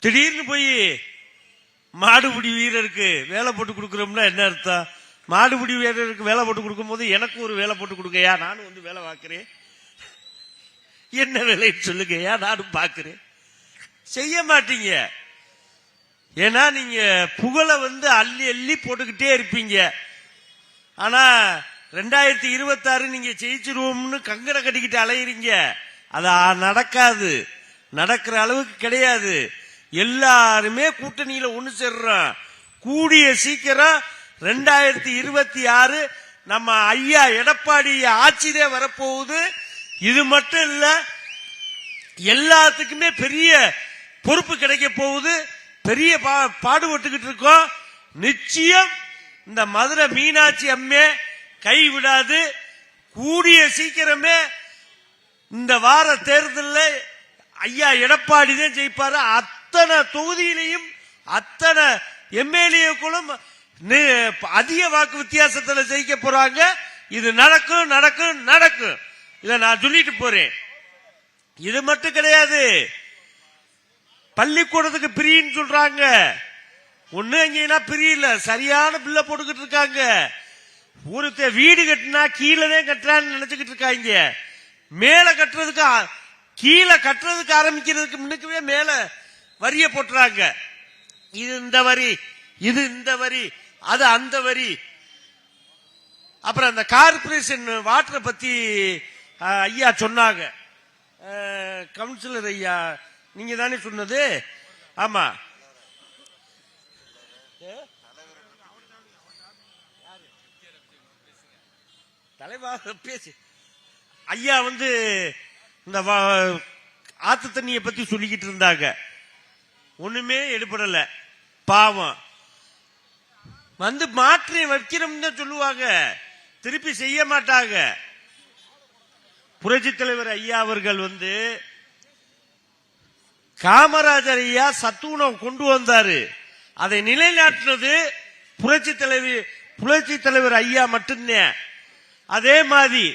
திடீர்னு போய் மாடுபிடி வீரருக்கு வேலை போட்டு கொடுக்குறோம்னா என்ன அர்த்தம்? மாடுபிடி வீரருக்கு வேலை போட்டு கொடுக்கும் போது எனக்கு ஒரு வேலை போட்டு கொடுங்கயா, நானும் வந்து வேலை பார்க்கிறேன். என்ன வேலைன்னு சொல்லுங்கயா, நானும் பார்க்கிறேன். செய்ய மாட்டீங்க. ஏன்னா நீங்க புகழை வந்து அள்ளி அள்ளி போட்டுக்கிட்டே இருப்பீங்க. ஆனா 2026 நீங்க ஜெயிச்சிருவோம்னு கங்கணம் கட்டிக்கிட்டு அலையிறீங்க. அது நடக்காது, நடக்கிற அளவுக்கு கிடையாது. எல்லாருமே கூட்டணியில ஒண்ணு சேர்றோம். கூடிய சீக்கிரம் 2026 நம்ம ஐயா எடப்பாடி ஆட்சியே வரப்போகுது. இது மட்டும் இல்ல, எல்லாத்துக்குமே பெரிய பொறுப்பு கிடைக்க போகுது. பெரிய பாடுபட்டுக்கிட்டு இருக்கோம். நிச்சயம் இந்த மதுரை மீனாட்சி அம்மே கைவிடாது. கூடிய சீக்கிரமே இந்த வார தேர்தலில் ஐயா எடப்பாடி தான் ஜெயிப்பாரு. அத்தனை தொகுதியிலையும் அத்தனை எம்எல்ஏக்களும் அதிக வாக்கு வித்தியாசத்தில் ஜெயிக்க போறாங்க. இது நடக்கும் நடக்கும் நடக்கும். இதை நான் சொல்லிட்டு போறேன். இது மட்டும் கிடையாது, பள்ளிக்கூடத்துக்கு பிரின்னு சொல்றாங்க. ஒண்ணு எங்கன்னா பிரியல, சரியான பில்ல போட்டுக்கிட்டு இருக்காங்க. ஒருத்த வீடு கட்டினா கீழே கட்டுறான்னு நினைச்சுக்கிட்டு இருக்காங்க. மேல கட்டுறதுக்கு கீழே கட்டுறதுக்கு ஆரம்பிக்கிறதுக்கு முன்னுக்குவே மேல வரிய போட்டுறாங்க. இது இந்த வரி, இது இந்த வரி, அது அந்த வரி. அப்புறம் அந்த கார்பரேஷன் வாட்டரை பத்தி ஐயா சொன்னாங்க. கவுன்சிலர் ஐயா நீங்க தானே சொன்னது? ஆமா, தலைவர் பேசி ஐயா வந்து இந்த ஆத்து தண்ணியை பத்தி சொல்லிக்கிட்டு இருந்தாங்க. ஒண்ணுமே எடுபடல. பாவம் வந்து மாற்றி வைக்கிறோம்னு சொல்லுவாங்க, திருப்பி செய்ய மாட்டாங்க. புரட்சி தலைவர் ஐயா அவர்கள் வந்து காமராஜர் ஐயா சத்து உணவு கொண்டு வந்தாரு. அதை நிலைநாட்டினது புரட்சி தலைவர் ஐயா மட்டும்தான். அதே மாதிரி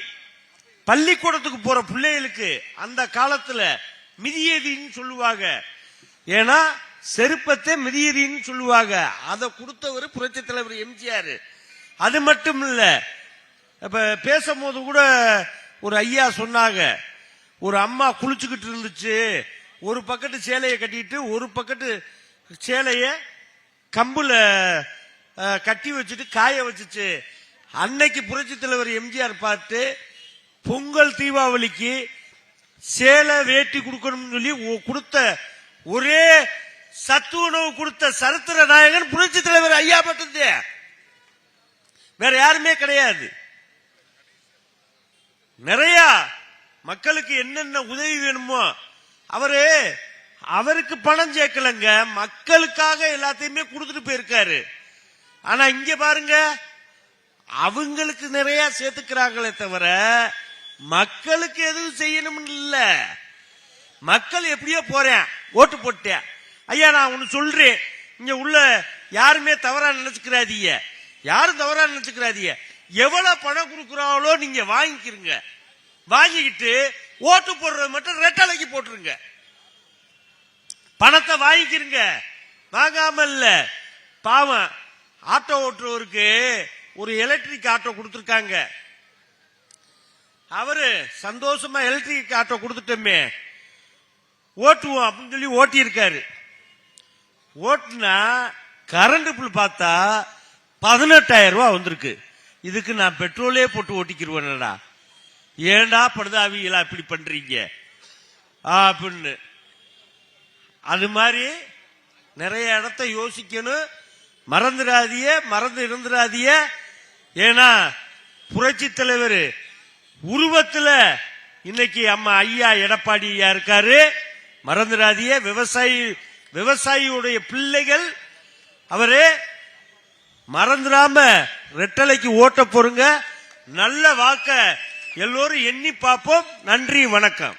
பள்ளிக்கூடத்துக்கு போற பிள்ளைகளுக்கு அந்த காலத்துல மிதியடின்னு சொல்லுவாங்க. ஏன்னா செருப்பத்தை மிதியடின்னு சொல்லுவாங்க. அதை கொடுத்தவர் புரட்சி தலைவர் எம்ஜிஆர். அது மட்டும் இல்ல, இப்ப பேசும்போது கூட ஒரு ஐயா சொன்னாங்க, ஒரு அம்மா குளிச்சுக்கிட்டு இருந்துச்சு, ஒரு பக்கத்து சேலையை கட்டிட்டு ஒரு பக்கத்து சேலைய கம்புல கட்டி வச்சுட்டு காய வச்சுச்சு. அன்னைக்கு புரட்சி தலைவர் எம்ஜிஆர் பார்த்து பொங்கல் தீபாவளிக்கு சேலை வேட்டி கொடுக்கணும்னு சொல்லி கொடுத்த ஒரே சத்து உணவு கொடுத்த சரித்திர நாயகன் புரட்சி தலைவர் ஐயா மட்டும்தான், வேற யாருமே கிடையாது. நிறைய மக்களுக்கு என்னென்ன உதவி வேணுமோ அவருக்கு பணம் சேர்க்கலங்க, மக்களுக்காக எல்லாத்தையுமே கொடுத்துட்டு போயிருக்காரு. ஆனா இங்க பாருங்க, அவங்களுக்கு நிறைய சேர்த்துக்கிறாங்களே தவிர மக்களுக்கு எதுவும் செய்யணும்னு இல்ல. மக்கள் எப்படியோ போறேன், ஓட்டு போட்டேன். ஐயா நான் ஒண்ணு சொல்றேன், இங்க உள்ள யாருமே தவறா நினைச்சுக்கிறாதீங்க, யாரும் தவறா நினைச்சுக்கிறாதீங்க. எவ்வளவு பணம் கொடுக்குறாங்களோ நீங்க வாங்கிக்கிறீங்க, வாங்கிக்கிட்டு ஓட்டு போடுறது மட்டும் ரெட்டலைக்கு போட்டுருங்க. பணத்தை வாங்கிக்கிறீங்க, வாங்காம இல்ல. பாவம் ஆட்டோ ஓட்டுறவருக்கு ஒரு எலக்ட்ரிக் ஆட்டோ கொடுத்துருக்காங்க. அவரு சந்தோஷமா எலக்ட்ரிக் ஆட்டோ கொடுத்துட்டோமே ஓட்டுவோம் அப்படின்னு சொல்லி ஓட்டி இருக்காரு. ஓட்டுனா கரண்ட் பில் பார்த்தா 18,000 ரூபாய் வந்திருக்கு. இதுக்கு நான் பெட்ரோலே போட்டு ஓட்டிக்கிருவேன்டா, ஏண்டா படுதாவிகளா இப்படி பண்றீங்க அப்படின்னு. அது மாதிரி நிறைய இடத்த யோசிக்கணும். மறந்து இருந்துடாதிய. ஏன்னா புரட்சி தலைவர் உருவத்துல இன்னைக்கு அம்மா ஐயா எடப்பாடி ஐயா இருக்காரு. மறந்துடாதிய. விவசாயியுடைய பிள்ளைகள் அவரு. மறந்துடாம ரெட்டலைக்கு ஓட்ட போறங்க. நல்ல வாக்க எல்லோரும் எண்ணி பார்ப்போம். நன்றி, வணக்கம்.